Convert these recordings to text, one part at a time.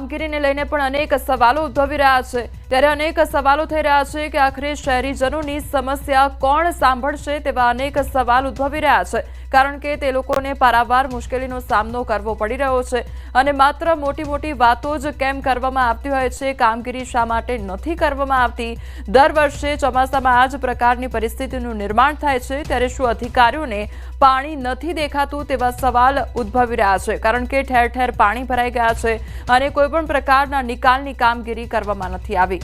કામગીરીને લઈને પણ અનેક સવાલો ઉદ્ભવી રહ્યા છે। ત્યારે અનેક સવાલો થઈ રહ્યા છે કે આખરે શહેરીજનોની સમસ્યા કોણ સાંભળશે તેવા અનેક સવાલ ઉદ્ભવી રહ્યા છે, કારણ કે તે લોકોને પારાવાર મુશ્કેલીનો સામનો કરવો પડી રહ્યો છે અને માત્ર મોટી મોટી વાતો જ કેમ કરવામાં આવતી હોય છે, કામગીરી શા માટે નથી કરવામાં આવતી। દર વર્ષે ચોમાસામાં આ જ પ્રકારની પરિસ્થિતિનું નિર્માણ થાય છે, ત્યારે શું અધિકારીઓને પાણી નથી દેખાતું તેવા સવાલ ઉદ્ભવી રહ્યા છે, કારણ કે ઠેર ઠેર પાણી ભરાઈ ગયા છે અને કોઈ પણ પ્રકારના નિકાલની કામગીરી કરવામાં નથી આવી।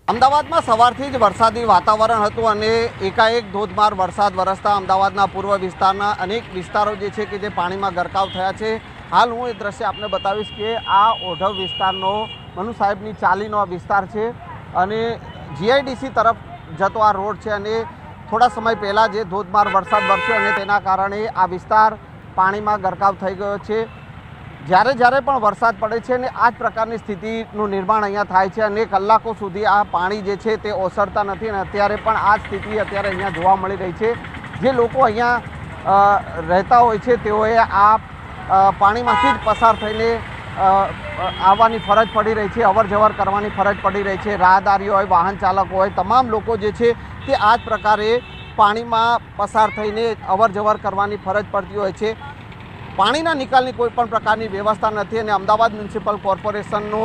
અમદાવાદમાં સવારથી જ વરસાદી વાતાવરણ હતું અને એકાએક ધોધમાર વરસાદ વરસતા અમદાવાદના પૂર્વ વિસ્તારના અનેક વિસ્તારો જે છે કે જે પાણીમાં ગરકાવ થયા છે। હાલ હું એ દ્રશ્ય આપને બતાવીશ કે આ ઓઢવ વિસ્તારનો મનુ સાહેબની ચાલીનો આ વિસ્તાર છે અને જીઆઈડીસી તરફ જતો આ રોડ છે અને થોડા સમય પહેલાં જે ધોધમાર વરસાદ વરસ્યો અને તેના કારણે આ વિસ્તાર પાણીમાં ગરકાવ થઈ ગયો છે। જ્યારે પણ વરસાદ પડે છે અને આ જ પ્રકારની સ્થિતિનું નિર્માણ અહીંયા થાય છે અને કલાકો સુધી આ પાણી જે છે તે ઓસરતા નથી અને અત્યારે પણ આ સ્થિતિ અત્યારે અહીંયા જોવા મળી રહી છે। જે લોકો અહીંયા રહેતા હોય છે તેઓએ આ પાણીમાંથી જ પસાર થઈને આવવાની ફરજ પડી રહી છે, અવર જવર કરવાની ફરજ પડી રહી છે। રાહદારીઓ હોય, વાહન ચાલકો હોય, તમામ લોકો જે છે તે આ જ પ્રકારે પાણીમાં પસાર થઈને અવર જવર કરવાની ફરજ પડતી હોય છે। પાણીના નિકાલની કોઈ પણ પ્રકારની વ્યવસ્થા નથી અને અમદાવાદ મ્યુનિસિપલ કોર્પોરેશનનો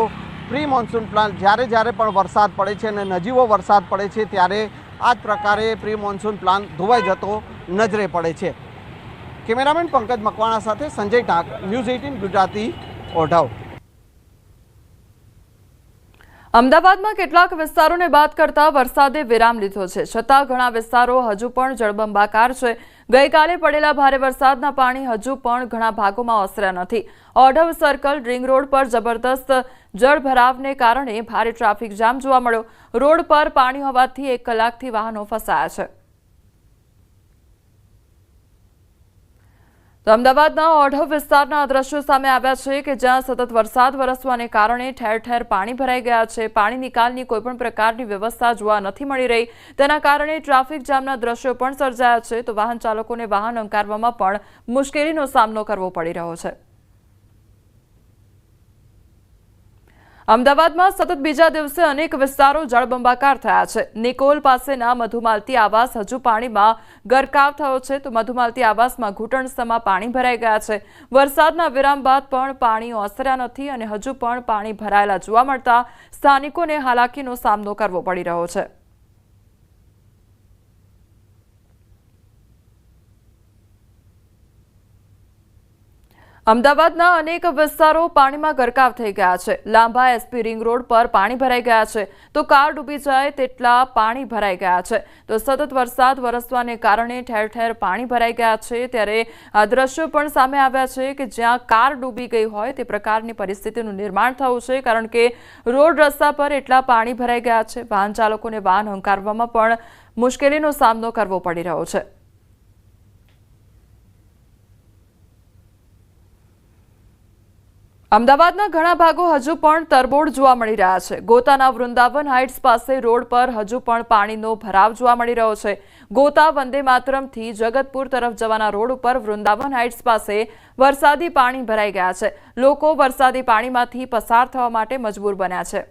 પ્રી મોન્સૂન પ્લાન જ્યારે પણ વરસાદ પડે છે અને નજીવો વરસાદ પડે છે ત્યારે આ જ પ્રકારે પ્રી મોન્સૂન પ્લાન ધોવાઈ જતો નજરે પડે છે। કેમેરામેન પંકજ મકવાણા સાથે સંજય ટાંક, ન્યૂઝ 18 ગુજરાતી, ઓઢવ। અમદાવાદમાં કેટલાક વિસ્તારોને બાદ કરતા વરસાદે વિરામ લીધો છે, છતાં ઘણા વિસ્તારો હજુ પણ જળબંબાકાર છે। ગઈકાલે પડેલા ભારે વરસાદના પાણી હજુ પણ ઘણા ભાગોમાં ઓસર્યા નથી। ઓઢવ સર્કલ રિંગ રોડ પર જબરદસ્ત જળભરાવને કારણે ભારે ટ્રાફિક જામ જોવા મળ્યો। રોડ પર પાણી હોવાથી 1 કલાકથી વાહનો ફસાયા છે। તો અમદાવાદના ઓઢવ વિસ્તારના દ્રશ્યો સામે આવ્યા છે કે જ્યાં સતત વરસાદ વરસવાને કારણે ઠેર ઠેર પાણી ભરાઈ ગયા છે। પાણી નિકાલની કોઈપણ પ્રકારની વ્યવસ્થા જોવા નથી મળી રહી, તેના કારણે ટ્રાફિક જામના દ્રશ્યો પણ સર્જાયા છે, તો વાહન ચાલકોને વાહન હંકારવામાં પણ મુશ્કેલીનો સામનો કરવો પડી રહ્યો છે। અમદાવાદમાં સતત બીજા દિવસે અનેક વિસ્તારો જળબંબાકાર થયા છે। નિકોલ પાસેના મધુમાલતી આવાસ હજુ પાણીમાં ગરકાવ થયો છે, તો મધુમાલતી આવાસમાં ઘૂંટણસમાં પાણી ભરાઈ ગયા છે। વરસાદના વિરામ બાદ પણ પાણી ઓસર્યા નથી અને હજુ પણ પાણી ભરાયેલા જોવા મળતા સ્થાનિકોને હાલાકીનો સામનો કરવો પડી રહ્યો છે। અમદાવાદના અનેક વિસ્તારો પાણીમાં ગરકાવ થઈ ગયા છે। લાંબા એસપી રિંગ રોડ પર પાણી ભરાઈ ગયા છે, તો કાર ડૂબી જાય તેટલા પાણી ભરાઈ ગયા છે। તો સતત વરસાદ વરસવાને કારણે ઠેર ઠેર પાણી ભરાઈ ગયા છે, ત્યારે આ દ્રશ્યો પણ સામે આવ્યા છે કે જ્યાં કાર ડૂબી ગઈ હોય તે પ્રકારની પરિસ્થિતિનું નિર્માણ થયું છે, કારણ કે રોડ રસ્તા પર એટલા પાણી ભરાઈ ગયા છે, વાહન ચાલકોને વાહન હંકારવામાં પણ મુશ્કેલીનો સામનો કરવો પડી રહ્યો છે। અમદાવાદના ઘણા ભાગો હજુ પણ તરબોળ જોવા મળી રહ્યા છે। ગોતાના વૃંદાવન હાઇટ્સ પાસે રોડ પર હજુ પણ પાણીનો ભરાવ જોવા મળી રહ્યો છે। ગોતા વંદે માતરમથી જગતપુર તરફ જવાના રોડ ઉપર વૃંદાવન હાઇટ્સ પાસે વરસાદી પાણી ભરાઈ ગયા છે। લોકો વરસાદી પાણીમાંથી પસાર થવા માટે મજબૂર બન્યા છે।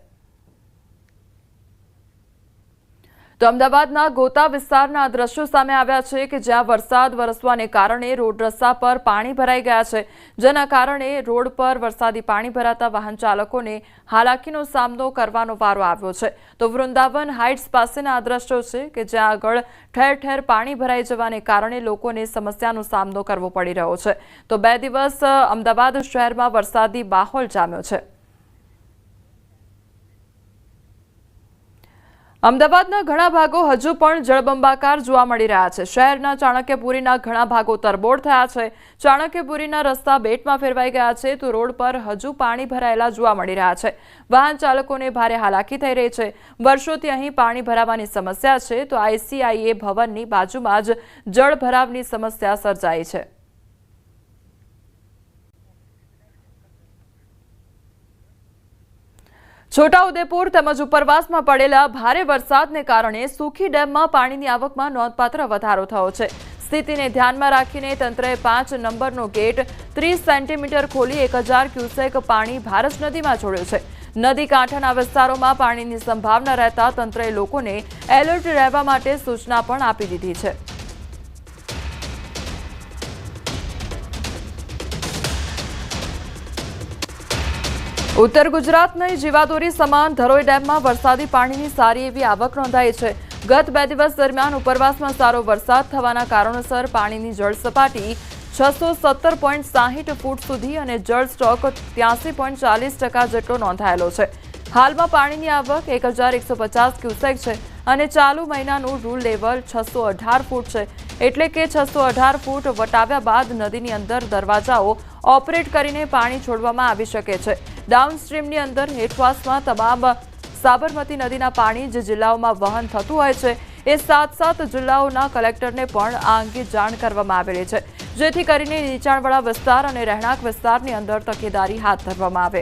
તો અમદાવાદના ગોતા વિસ્તારના દ્રશ્યો સામે આવ્યા છે કે જ્યાં વરસાદ વરસવાને કારણે રોડ રસ્તા પર પાણી ભરાઈ ગયા છે, જેના કારણે રોડ પર વરસાદી પાણી ભરાતા વાહન ચાલકોને હાલાકીનો સામનો કરવાનો વારો આવ્યો છે। તો વૃંદાવન હાઇટ્સ પાસેના આ દ્રશ્યો છે કે જ્યાં આગળ ઠેર ઠેર પાણી ભરાઈ જવાને કારણે લોકોને સમસ્યાનો સામનો કરવો પડી રહ્યો છે। તો 2 દિવસ અમદાવાદ શહેરમાં વરસાદી માહોલ જામ્યો છે। અમદાવાદના ઘણા ભાગો હજુ પણ જળબંબાકાર જોવા મળી રહ્યા છે। શહેરના ચાણક્યપુરીના ઘણા ભાગો તરબોળ થયા છે। ચાણક્યપુરીના રસ્તા બેટમાં ફેરવાઈ ગયા છે, તો રોડ પર હજુ પાણી ભરાયેલા જોવા મળી રહ્યા છે। વાહન ચાલકોને ભારે હાલાકી થઈ રહી છે। વર્ષોથી અહીં પાણી ભરાવાની સમસ્યા છે, તો ICIA ભવનની બાજુમાં જ જળભરાવની સમસ્યા સર્જાઈ છે। છોટાઉદેપુર તેમજ ઉપરવાસમાં પડેલા ભારે વરસાદને કારણે સુખી ડેમમાં પાણીની આવકમાં નોંધપાત્ર વધારો થયો છે। સ્થિતિને ધ્યાનમાં રાખીને તંત્રએ 5 નંબરનો ગેટ 30 સેન્ટીમીટર ખોલી 1000 ક્યુસેક પાણી ભારત નદીમાં છોડ્યું છે. નદી કાંઠાના વિસ્તારોમાં પાણીની સંભાવના રહેતા તંત્રએ લોકોને એલર્ટ રહેવા માટે સૂચના પણ આપી દીધી છે. ઉત્તર ગુજરાતની જીવાદોરી સમાન ધરોઈ ડેમમાં વરસાદી પાણીની સારી એવી આવક નોંધાઈ છે. ગત 2 દિવસ દરમિયાન ઉપરવાસમાં સારો વરસાદ થવાના કારણોસર પાણીની જળ સપાટી 617.60 ફૂટ સુધી અને જળ સ્ટોક 83.40% જેટલો નોંધાયેલો છે. હાલમાં પાણીની આવક 1150 ક્યુસેક છે અને ચાલુ મહિનાનું રૂલ લેવલ 618 ફૂટ છે. એટલે કે 618 ફૂટ વટાવ્યા બાદ નદીની અંદર દરવાજાઓ ઓપરેટ કરીને પાણી છોડવામાં આવી શકે છે. ડાઉનસ્ટ્રીમની અંદર હેઠવાસમાં તમામ સાબરમતી નદીના પાણી જે જિલ્લાઓમાં વહન થતું હોય છે એ 7 જિલ્લાઓના કલેક્ટરને પણ આ અંગે જાણ કરવામાં આવેલી છે, જેથી કરીને નીચાણવાળા વિસ્તાર અને રહેણાંક વિસ્તારની અંદર તકેદારી હાથ ધરવામાં આવે.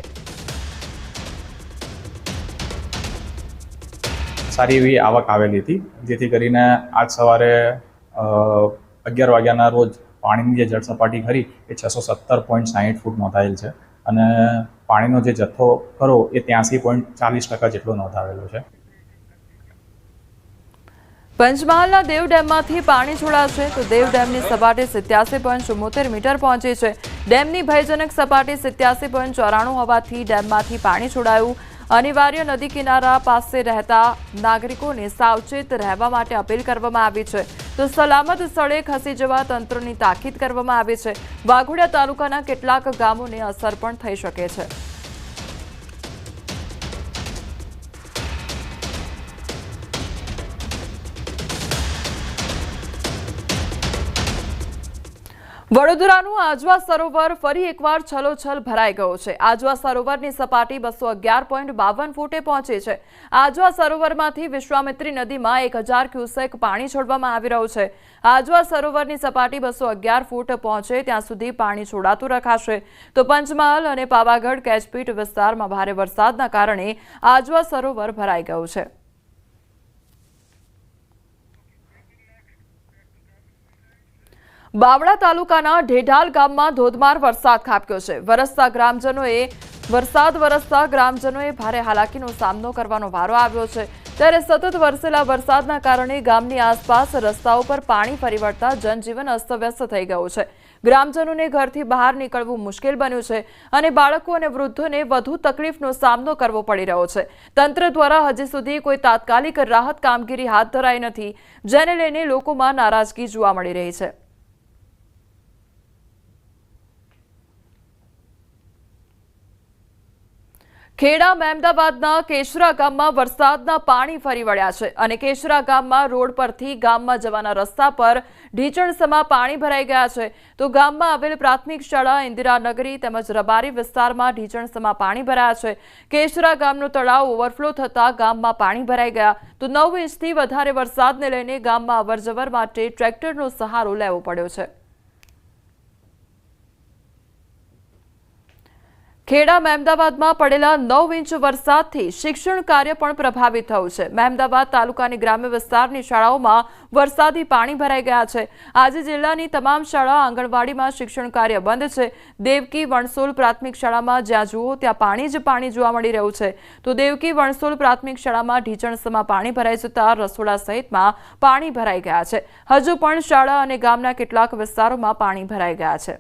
સારી એવી આવક આવેલી હતી, જેથી કરીને આજ સવારે 11 વાગ્યાના રોજ પાણીની જે જળ સપાટી ખરી એ 617.60 ફૂટ નોંધાયેલ છે અને પાણીનો જે જથ્થો ખરો એ 83.40% જેટલો નોંધાવેલો છે. પંચમહાલના દેવ ડેમમાંથી પાણી છોડાશે તો દેવ ડેમની સપાટી 87.74 મીટર પહોંચી છે. ડેમની ભયજનક સપાટી 87.94 હોવાથી ડેમમાંથી પાણી છોડાયું. અનિવાર્ય નદી કિનારા પાસે રહેતા નાગરિકોને સાવચેત રહેવા માટે અપીલ કરવામાં આવી છે, તો સલામત સ્થળે ખસી જવા તંત્રની તાકીદ કરવામાં આવી છે. વાઘોડિયા તાલુકાના કેટલાક ગામોને અસર પણ થઈ શકે છે. વડોદરાનું આજવા સરોવર ફરી એકવાર છલોછલ ભરાઈ ગયો છે. આજવા સરોવરની સપાટી 211.52 ફૂટે પહોંચી છે. આજવા સરોવરમાંથી વિશ્વામિત્રી નદીમાં 1000 ક્યુસેક પાણી છોડવામાં આવી રહ્યું છે. આજવા સરોવરની સપાટી 211 ફૂટ પહોંચે ત્યાં સુધી પાણી છોડાતું રખાશે. તો પંચમહાલ અને પાવાગઢ કેચપીટ વિસ્તારમાં ભારે વરસાદના કારણે આજવા સરોવર ભરાઈ ગયું છે. બાવળા તાલુકાના ઢેઢાલ ગામમાં ધોધમાર વરસાદ ખાબક્યો છે. વરસાદ વરસતા ગ્રામજનોએ ભારે હાલાકીનો સામનો કરવાનો વારો આવ્યો છે. ત્યારે સતત વરસેલા વરસાદના કારણે ગામની આસપાસ રસ્તાઓ પર પાણી ફરી વળતા જનજીવન અસ્તવ્યસ્ત થઈ ગયું છે. ગ્રામજનોને ઘરથી બહાર નીકળવું મુશ્કેલ બન્યું છે અને બાળકો અને વૃદ્ધોને વધુ તકલીફનો સામનો કરવો પડી રહ્યો છે. તંત્ર દ્વારા હજી સુધી કોઈ તાત્કાલિક રાહત કામગીરી હાથ ધરાઈ નથી, જેને લઈને લોકોમાં નારાજગી જોવા મળી રહી છે. ખેડા મહેમદાવાદના કેશરા ગામમાં વરસાદના પાણી ફરી વળ્યા છે અને કેશરા ગામમાં રોડ પરથી ગામમાં જવાના રસ્તા પર ઢીચણસમાં પાણી ભરાઈ ગયા છે. તો ગામમાં આવેલ પ્રાથમિક શાળા ઇન્દિરાનગરી તેમજ રબારી વિસ્તારમાં ઢીચણસમાં પાણી ભરાયા છે. કેશરા ગામનો તળાવ ઓવરફ્લો થતા ગામમાં પાણી ભરાઈ ગયા. તો 9 ઇંચથી વધારે વરસાદને લઈને ગામમાં અવરજવર માટે ટ્રેક્ટરનો સહારો લેવો પડ્યો છે. ખેડા મહેમદાવાદમાં પડેલા 9 ઇંચ વરસાદથી શિક્ષણ કાર્ય પણ પ્રભાવિત થયું છે. મહેમદાવાદ તાલુકાની ગ્રામ્ય વિસ્તારની શાળાઓમાં વરસાદી પાણી ભરાઈ ગયા છે. આજે જિલ્લાની તમામ શાળા આંગણવાડીમાં શિક્ષણ કાર્ય બંધ છે. દેવકી વણસોલ પ્રાથમિક શાળામાં જ્યાં જુઓ ત્યાં પાણી જ પાણી જોવા મળી રહ્યું છે. તો દેવકી વણસોલ પ્રાથમિક શાળામાં ઢીચણસમાં પાણી ભરાઈ જતા રસોડા સહિતમાં પાણી ભરાઈ ગયા છે. હજુ પણ શાળા અને ગામના કેટલાક વિસ્તારોમાં પાણી ભરાઈ ગયા છે.